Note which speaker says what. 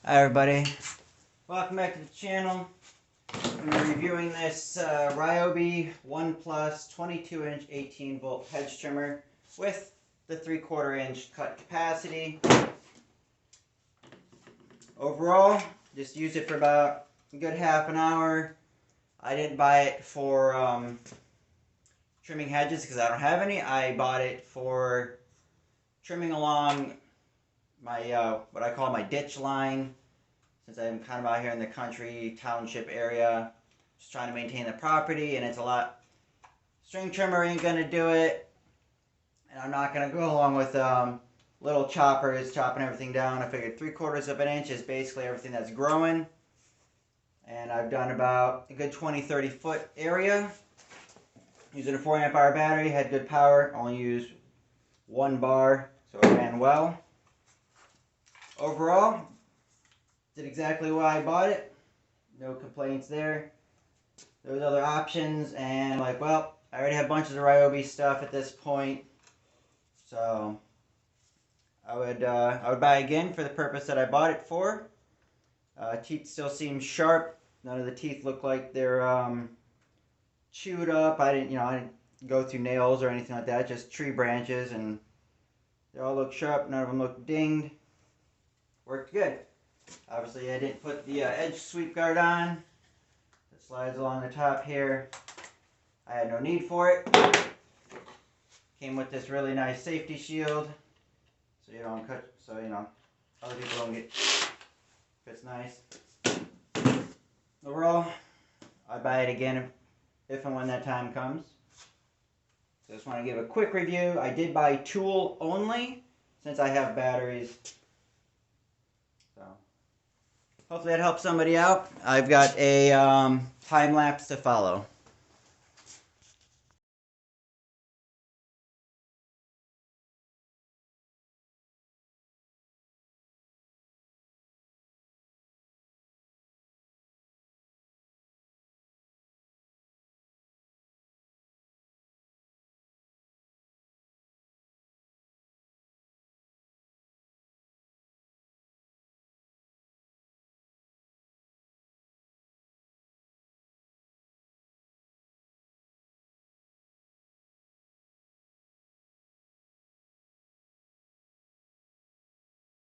Speaker 1: Hi everybody, welcome back to the channel. I'm reviewing this Ryobi 1 Plus 22-inch 18-volt hedge trimmer with the 3/4 inch cut capacity. Overall, just used it for about a good half an hour. I didn't buy it for trimming hedges because I don't have any. I bought it for trimming along my what I call my ditch line. Since I'm kind of out here in the country township area, just trying to maintain the property, and it's a lot. String trimmer ain't gonna do it, and I'm not gonna go along with little choppers chopping everything down. I figured 3/4 of an inch is basically everything that's growing, and I've done about a good 20-30 foot area. Using a 4 amp hour battery, had good power, only used 1 bar, so it ran well. Overall, did exactly why I bought it. No complaints there. There was other options, and I'm like, well, I already have bunches of Ryobi stuff at this point, so I would buy again for the purpose that I bought it for. Teeth still seem sharp. None of the teeth look like they're chewed up. I didn't go through nails or anything like that. Just tree branches, and they all look sharp. None of them look dinged. Worked good. Obviously, I didn't put the edge sweep guard on. It slides along the top here. I had no need for it. Came with this really nice safety shield, so you don't cut. So other people don't get. Fits nice. Overall, I'd buy it again if and when that time comes. So I just want to give a quick review. I did buy tool only since I have batteries. So hopefully that helps somebody out. I've got a time lapse to follow.